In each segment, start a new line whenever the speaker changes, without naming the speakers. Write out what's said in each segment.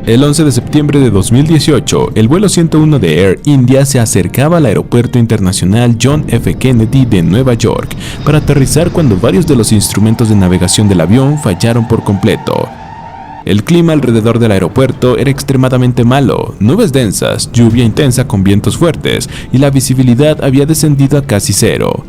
El 11 de septiembre de 2018, el vuelo 101 de Air India se acercaba al Aeropuerto Internacional John F. Kennedy de Nueva York para aterrizar cuando varios de los instrumentos de navegación del avión fallaron por completo. El clima alrededor del aeropuerto era extremadamente malo, nubes densas, lluvia intensa con vientos fuertes y la visibilidad había descendido a casi cero.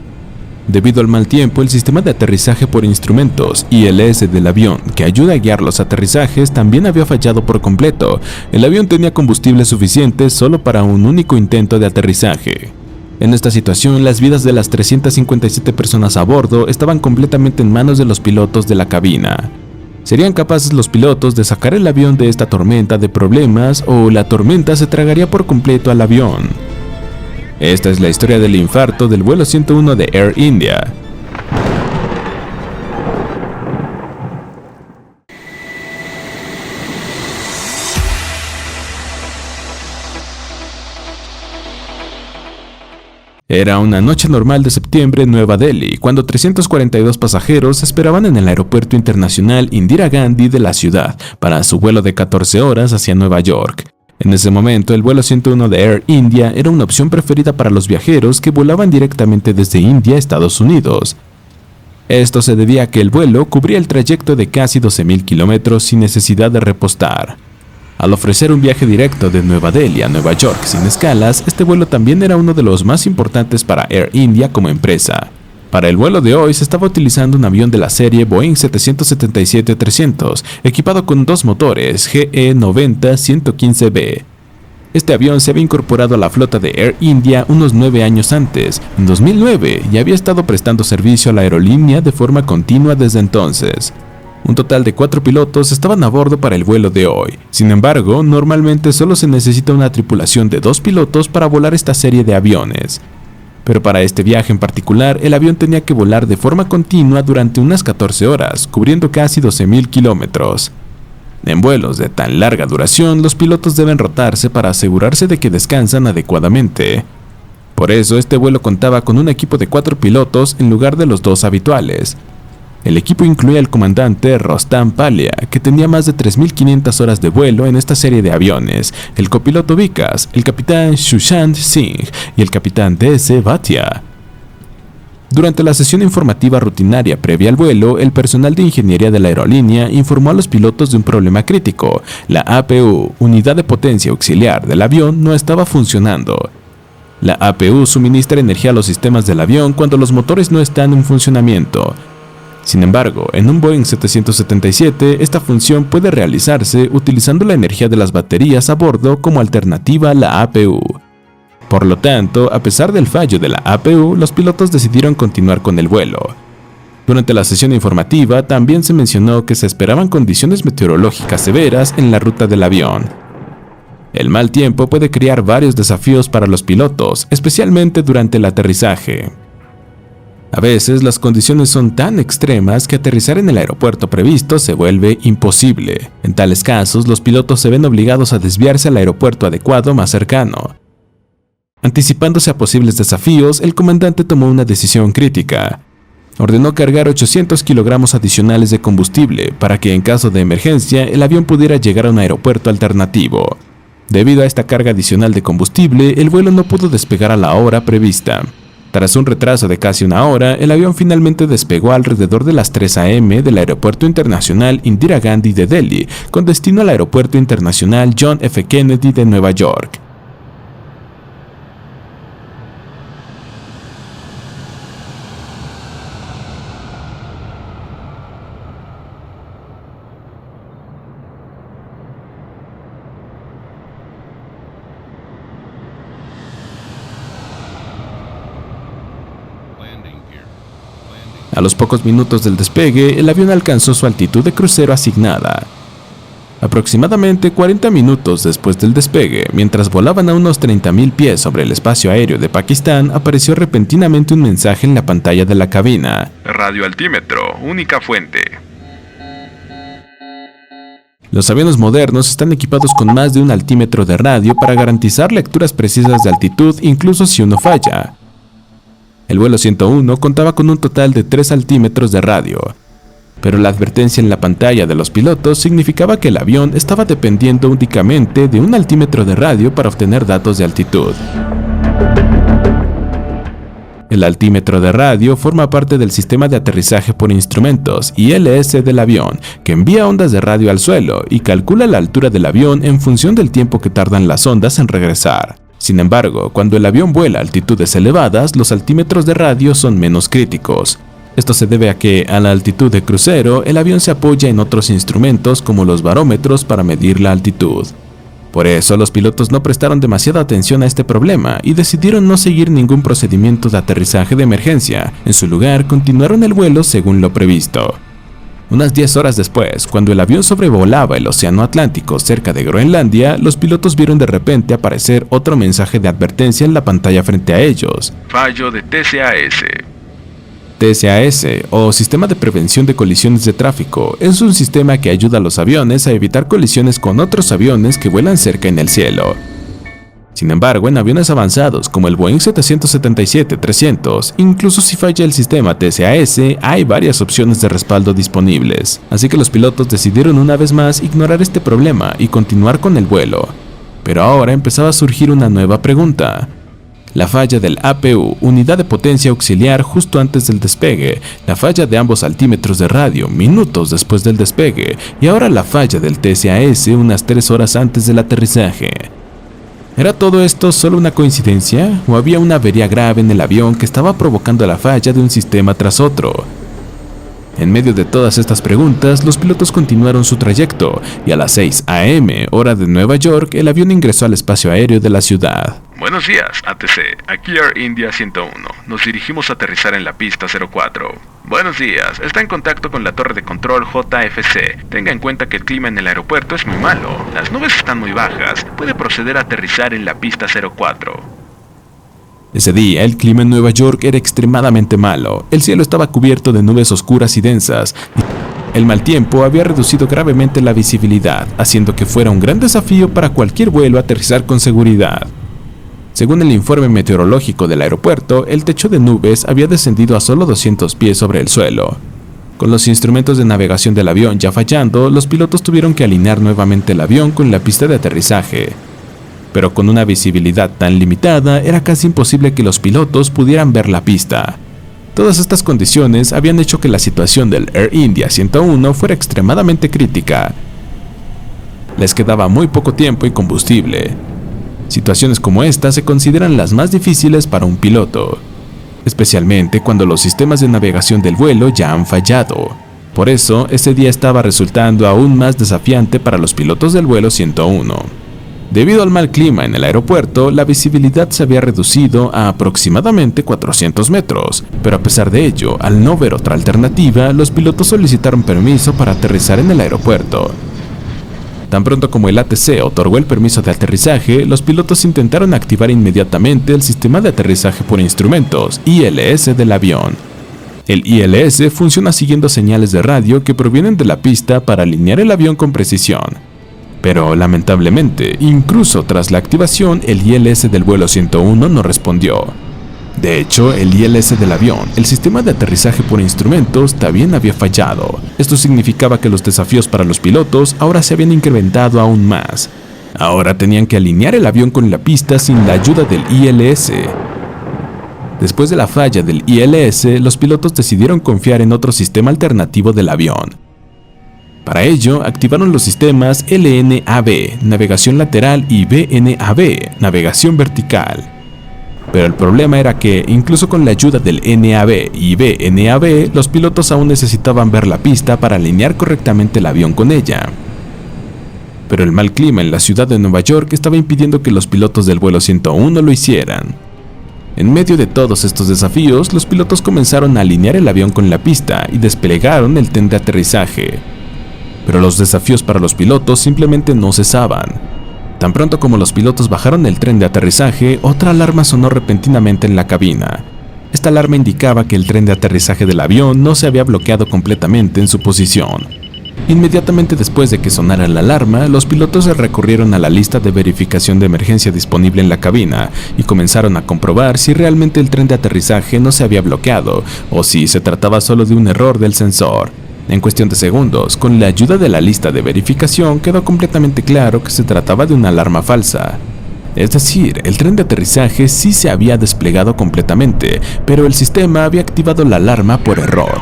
Debido al mal tiempo, el sistema de aterrizaje por instrumentos ILS del avión, que ayuda a guiar los aterrizajes, también había fallado por completo. El avión tenía combustible suficiente solo para un único intento de aterrizaje. En esta situación, las vidas de las 357 personas a bordo estaban completamente en manos de los pilotos de la cabina. ¿Serían capaces los pilotos de sacar el avión de esta tormenta de problemas o la tormenta se tragaría por completo al avión? Esta es la historia del infarto del vuelo 101 de Air India. Era una noche normal de septiembre en Nueva Delhi, cuando 342 pasajeros esperaban en el Aeropuerto Internacional Indira Gandhi de la ciudad para su vuelo de 14 horas hacia Nueva York. En ese momento, el vuelo 101 de Air India era una opción preferida para los viajeros que volaban directamente desde India a Estados Unidos. Esto se debía a que el vuelo cubría el trayecto de casi 12.000 kilómetros sin necesidad de repostar. Al ofrecer un viaje directo de Nueva Delhi a Nueva York sin escalas, este vuelo también era uno de los más importantes para Air India como empresa. Para el vuelo de hoy se estaba utilizando un avión de la serie Boeing 777-300, equipado con dos motores GE90-115B. Este avión se había incorporado a la flota de Air India unos 9 años antes, en 2009, y había estado prestando servicio a la aerolínea de forma continua desde entonces. Un total de 4 pilotos estaban a bordo para el vuelo de hoy. Sin embargo, normalmente solo se necesita una tripulación de 2 pilotos para volar esta serie de aviones. Pero para este viaje en particular, el avión tenía que volar de forma continua durante unas 14 horas, cubriendo casi 12.000 kilómetros. En vuelos de tan larga duración, los pilotos deben rotarse para asegurarse de que descansan adecuadamente. Por eso, este vuelo contaba con un equipo de 4 pilotos en lugar de los 2 habituales. El equipo incluía al comandante Rostam Palia, que tenía más de 3.500 horas de vuelo en esta serie de aviones, el copiloto Vikas, el capitán Sushant Singh y el capitán D.S. Bhatia. Durante la sesión informativa rutinaria previa al vuelo, el personal de ingeniería de la aerolínea informó a los pilotos de un problema crítico. La APU, unidad de potencia auxiliar del avión, no estaba funcionando. La APU suministra energía a los sistemas del avión cuando los motores no están en funcionamiento. Sin embargo, en un Boeing 777, esta función puede realizarse utilizando la energía de las baterías a bordo como alternativa a la APU. Por lo tanto, a pesar del fallo de la APU, los pilotos decidieron continuar con el vuelo. Durante la sesión informativa, también se mencionó que se esperaban condiciones meteorológicas severas en la ruta del avión. El mal tiempo puede crear varios desafíos para los pilotos, especialmente durante el aterrizaje. A veces las condiciones son tan extremas que aterrizar en el aeropuerto previsto se vuelve imposible. En tales casos, los pilotos se ven obligados a desviarse al aeropuerto adecuado más cercano. Anticipándose a posibles desafíos, el comandante tomó una decisión crítica. Ordenó cargar 800 kilogramos adicionales de combustible para que en caso de emergencia el avión pudiera llegar a un aeropuerto alternativo. Debido a esta carga adicional de combustible, el vuelo no pudo despegar a la hora prevista. Tras un retraso de casi una hora, el avión finalmente despegó alrededor de las 3 a.m. del Aeropuerto Internacional Indira Gandhi de Delhi, con destino al Aeropuerto Internacional John F. Kennedy de Nueva York. A los pocos minutos del despegue, el avión alcanzó su altitud de crucero asignada. Aproximadamente 40 minutos después del despegue, mientras volaban a unos 30.000 pies sobre el espacio aéreo de Pakistán, apareció repentinamente un mensaje en la pantalla de la cabina.
Radioaltímetro, única fuente.
Los aviones modernos están equipados con más de un altímetro de radio para garantizar lecturas precisas de altitud incluso si uno falla. El vuelo 101 contaba con un total de 3 altímetros de radio. pero la advertencia en la pantalla de los pilotos significaba que el avión estaba dependiendo únicamente de un altímetro de radio para obtener datos de altitud. El altímetro de radio forma parte del sistema de aterrizaje por instrumentos ILS del avión, que envía ondas de radio al suelo y calcula la altura del avión en función del tiempo que tardan las ondas en regresar. Sin embargo, cuando el avión vuela a altitudes elevadas, los altímetros de radio son menos críticos. Esto se debe a que, a la altitud de crucero, el avión se apoya en otros instrumentos como los barómetros para medir la altitud. Por eso, los pilotos no prestaron demasiada atención a este problema y decidieron no seguir ningún procedimiento de aterrizaje de emergencia. En su lugar, continuaron el vuelo según lo previsto. Unas 10 horas después, cuando el avión sobrevolaba el Océano Atlántico cerca de Groenlandia, los pilotos vieron de repente aparecer otro mensaje de advertencia en la pantalla frente a ellos.
Fallo de TCAS.
TCAS, o Sistema de Prevención de Colisiones de Tráfico, es un sistema que ayuda a los aviones a evitar colisiones con otros aviones que vuelan cerca en el cielo. Sin embargo, en aviones avanzados como el Boeing 777-300, incluso si falla el sistema TCAS, hay varias opciones de respaldo disponibles. Así que los pilotos decidieron una vez más ignorar este problema y continuar con el vuelo. Pero ahora empezaba a surgir una nueva pregunta. La falla del APU, unidad de potencia auxiliar justo antes del despegue, la falla de ambos altímetros de radio minutos después del despegue, y ahora la falla del TCAS unas 3 horas antes del aterrizaje. ¿Era todo esto solo una coincidencia? ¿O había una avería grave en el avión que estaba provocando la falla de un sistema tras otro? En medio de todas estas preguntas, los pilotos continuaron su trayecto, y a las 6 a.m., hora de Nueva York, el avión ingresó al espacio aéreo de la ciudad.
Buenos días, ATC. Aquí Air India 101. Nos dirigimos a aterrizar en la pista 04. Buenos días. Está en contacto con la torre de control JFC. Tenga en cuenta que el clima en el aeropuerto es muy malo. Las nubes están muy bajas. Puede proceder a aterrizar en la pista 04.
Ese día, el clima en Nueva York era extremadamente malo. El cielo estaba cubierto de nubes oscuras y densas. El mal tiempo había reducido gravemente la visibilidad, haciendo que fuera un gran desafío para cualquier vuelo aterrizar con seguridad. Según el informe meteorológico del aeropuerto, el techo de nubes había descendido a solo 200 pies sobre el suelo. Con los instrumentos de navegación del avión ya fallando, los pilotos tuvieron que alinear nuevamente el avión con la pista de aterrizaje. Pero con una visibilidad tan limitada, era casi imposible que los pilotos pudieran ver la pista. Todas estas condiciones habían hecho que la situación del Air India 101 fuera extremadamente crítica. Les quedaba muy poco tiempo y combustible. Situaciones como esta se consideran las más difíciles para un piloto, especialmente cuando los sistemas de navegación del vuelo ya han fallado. Por eso, ese día estaba resultando aún más desafiante para los pilotos del vuelo 101. Debido al mal clima en el aeropuerto, la visibilidad se había reducido a aproximadamente 400 metros, pero a pesar de ello, al no ver otra alternativa, los pilotos solicitaron permiso para aterrizar en el aeropuerto. Tan pronto como el ATC otorgó el permiso de aterrizaje, los pilotos intentaron activar inmediatamente el sistema de aterrizaje por instrumentos, ILS del avión. El ILS funciona siguiendo señales de radio que provienen de la pista para alinear el avión con precisión. Pero, lamentablemente, incluso tras la activación, el ILS del vuelo 101 no respondió. De hecho, el ILS del avión, el sistema de aterrizaje por instrumentos, también había fallado. Esto significaba que los desafíos para los pilotos ahora se habían incrementado aún más. Ahora tenían que alinear el avión con la pista sin la ayuda del ILS. Después de la falla del ILS, los pilotos decidieron confiar en otro sistema alternativo del avión. Para ello, activaron los sistemas LNAV, navegación lateral, y VNAV, navegación vertical. Pero el problema era que, incluso con la ayuda del NAV y VNAV, los pilotos aún necesitaban ver la pista para alinear correctamente el avión con ella. Pero el mal clima en la ciudad de Nueva York estaba impidiendo que los pilotos del vuelo 101 lo hicieran. En medio de todos estos desafíos, los pilotos comenzaron a alinear el avión con la pista y desplegaron el tren de aterrizaje. Pero los desafíos para los pilotos simplemente no cesaban. Tan pronto como los pilotos bajaron del tren de aterrizaje, otra alarma sonó repentinamente en la cabina. Esta alarma indicaba que el tren de aterrizaje del avión no se había bloqueado completamente en su posición. Inmediatamente después de que sonara la alarma, los pilotos recurrieron a la lista de verificación de emergencia disponible en la cabina y comenzaron a comprobar si realmente el tren de aterrizaje no se había bloqueado o si se trataba solo de un error del sensor. En cuestión de segundos, con la ayuda de la lista de verificación, quedó completamente claro que se trataba de una alarma falsa. Es decir, el tren de aterrizaje sí se había desplegado completamente, pero el sistema había activado la alarma por error.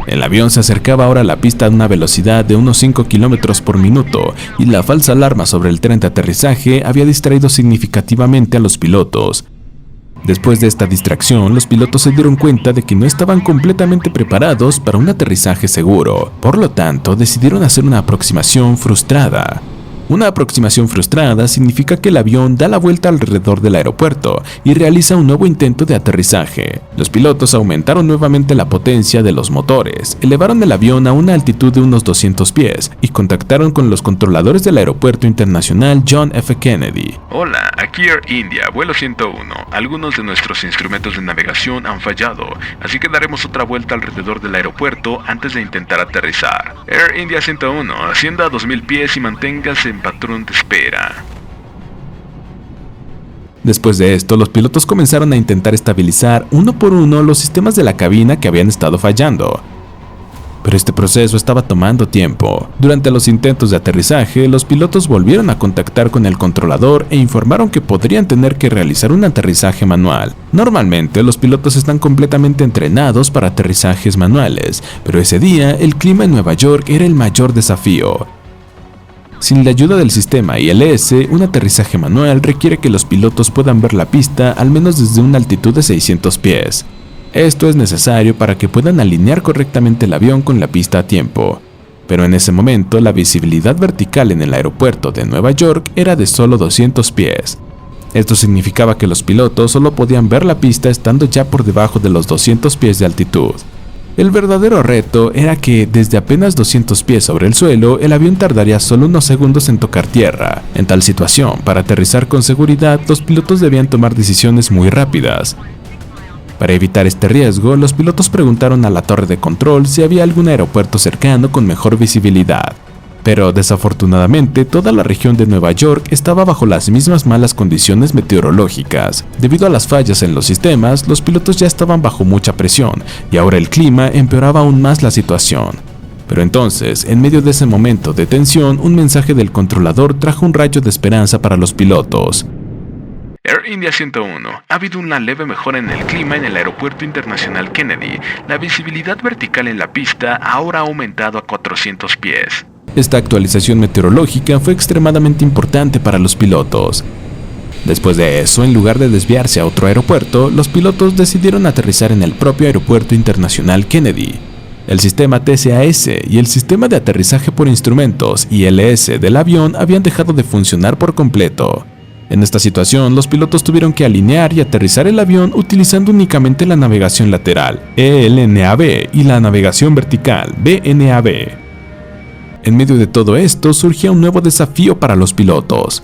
El avión se acercaba ahora a la pista a una velocidad de unos 5 km por minuto, y la falsa alarma sobre el tren de aterrizaje había distraído significativamente a los pilotos. Después de esta distracción, los pilotos se dieron cuenta de que no estaban completamente preparados para un aterrizaje seguro. Por lo tanto, decidieron hacer una aproximación frustrada. Una aproximación frustrada significa que el avión da la vuelta alrededor del aeropuerto y realiza un nuevo intento de aterrizaje. Los pilotos aumentaron nuevamente la potencia de los motores, elevaron el avión a una altitud de unos 200 pies y contactaron con los controladores del Aeropuerto Internacional John F. Kennedy.
Hola, aquí Air India, vuelo 101. Algunos de nuestros instrumentos de navegación han fallado, así que daremos otra vuelta alrededor del aeropuerto antes de intentar aterrizar. Air India 101, ascienda a 2000 pies y manténgase en patrón de espera.
Después de esto, los pilotos comenzaron a intentar estabilizar uno por uno los sistemas de la cabina que habían estado fallando. Pero este proceso estaba tomando tiempo. Durante los intentos de aterrizaje, los pilotos volvieron a contactar con el controlador e informaron que podrían tener que realizar un aterrizaje manual. Normalmente, los pilotos están completamente entrenados para aterrizajes manuales, pero ese día el clima en Nueva York era el mayor desafío. Sin la ayuda del sistema ILS, un aterrizaje manual requiere que los pilotos puedan ver la pista al menos desde una altitud de 600 pies. Esto es necesario para que puedan alinear correctamente el avión con la pista a tiempo. Pero en ese momento, la visibilidad vertical en el aeropuerto de Nueva York era de solo 200 pies. Esto significaba que los pilotos solo podían ver la pista estando ya por debajo de los 200 pies de altitud. El verdadero reto era que, desde apenas 200 pies sobre el suelo, el avión tardaría solo unos segundos en tocar tierra. En tal situación, para aterrizar con seguridad, los pilotos debían tomar decisiones muy rápidas. Para evitar este riesgo, los pilotos preguntaron a la torre de control si había algún aeropuerto cercano con mejor visibilidad. Pero desafortunadamente, toda la región de Nueva York estaba bajo las mismas malas condiciones meteorológicas. Debido a las fallas en los sistemas, los pilotos ya estaban bajo mucha presión, y ahora el clima empeoraba aún más la situación. Pero entonces, en medio de ese momento de tensión, un mensaje del controlador trajo un rayo de esperanza para los pilotos.
Air India 101, ha habido una leve mejora en el clima en el Aeropuerto Internacional Kennedy. La visibilidad vertical en la pista ahora ha aumentado a 400 pies.
Esta actualización meteorológica fue extremadamente importante para los pilotos. Después de eso, en lugar de desviarse a otro aeropuerto, los pilotos decidieron aterrizar en el propio Aeropuerto Internacional Kennedy. El sistema TCAS y el sistema de aterrizaje por instrumentos ILS del avión habían dejado de funcionar por completo. En esta situación, los pilotos tuvieron que alinear y aterrizar el avión utilizando únicamente la navegación lateral, ELNAV, y la navegación vertical, BNAV. En medio de todo esto, surgía un nuevo desafío para los pilotos.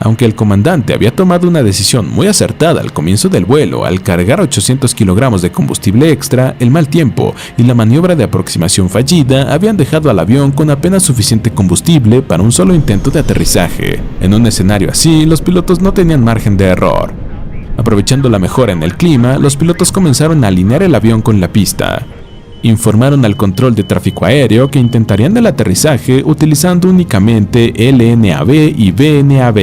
Aunque el comandante había tomado una decisión muy acertada al comienzo del vuelo al cargar 800 kilogramos de combustible extra, el mal tiempo y la maniobra de aproximación fallida habían dejado al avión con apenas suficiente combustible para un solo intento de aterrizaje. En un escenario así, los pilotos no tenían margen de error. Aprovechando la mejora en el clima, los pilotos comenzaron a alinear el avión con la pista. Informaron al control de tráfico aéreo que intentarían el aterrizaje utilizando únicamente LNAV y BNAV.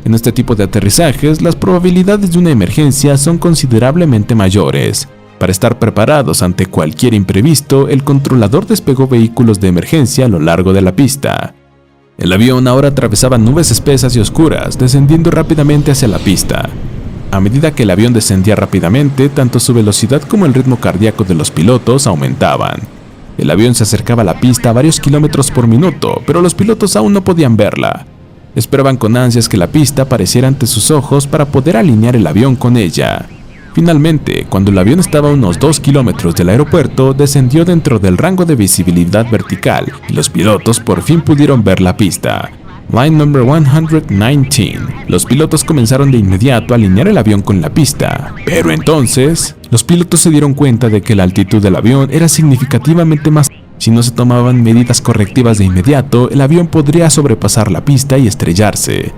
En este tipo de aterrizajes, las probabilidades de una emergencia son considerablemente mayores. Para estar preparados ante cualquier imprevisto, el controlador despegó vehículos de emergencia a lo largo de la pista. El avión ahora atravesaba nubes espesas y oscuras, descendiendo rápidamente hacia la pista. A medida que el avión descendía rápidamente, tanto su velocidad como el ritmo cardíaco de los pilotos aumentaban. El avión se acercaba a la pista a varios kilómetros por minuto, pero los pilotos aún no podían verla. Esperaban con ansias que la pista apareciera ante sus ojos para poder alinear el avión con ella. Finalmente, cuando el avión estaba a unos 2 kilómetros del aeropuerto, descendió dentro del rango de visibilidad vertical y los pilotos por fin pudieron ver la pista. Line number 119. Los pilotos comenzaron de inmediato a alinear el avión con la pista, pero entonces, los pilotos se dieron cuenta de que la altitud del avión era significativamente más. Si no se tomaban medidas correctivas de inmediato, el avión podría sobrepasar la pista y estrellarse.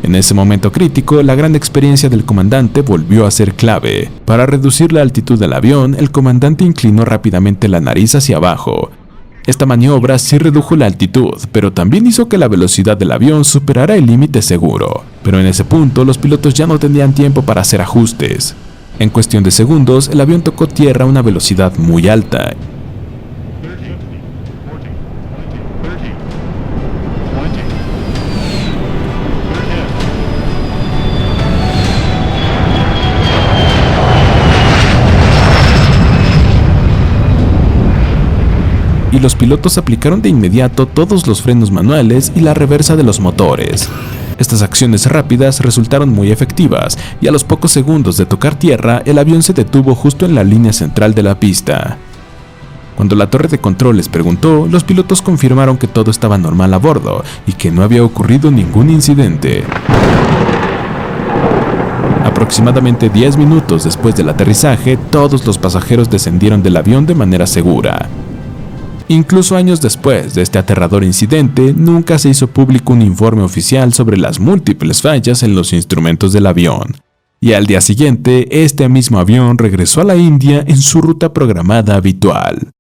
En ese momento crítico, la gran experiencia del comandante volvió a ser clave. Para reducir la altitud del avión, el comandante inclinó rápidamente la nariz hacia abajo. Esta maniobra sí redujo la altitud, pero también hizo que la velocidad del avión superara el límite seguro. Pero en ese punto, los pilotos ya no tenían tiempo para hacer ajustes. En cuestión de segundos, el avión tocó tierra a una velocidad muy alta. Y los pilotos aplicaron de inmediato todos los frenos manuales y la reversa de los motores. Estas acciones rápidas resultaron muy efectivas y a los pocos segundos de tocar tierra, el avión se detuvo justo en la línea central de la pista. Cuando la torre de control les preguntó, los pilotos confirmaron que todo estaba normal a bordo y que no había ocurrido ningún incidente. Aproximadamente 10 minutos después del aterrizaje, todos los pasajeros descendieron del avión de manera segura. Incluso años después de este aterrador incidente, nunca se hizo público un informe oficial sobre las múltiples fallas en los instrumentos del avión. Y al día siguiente, este mismo avión regresó a la India en su ruta programada habitual.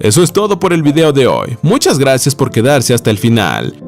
Eso es todo por el video de hoy. Muchas gracias por quedarse hasta el final.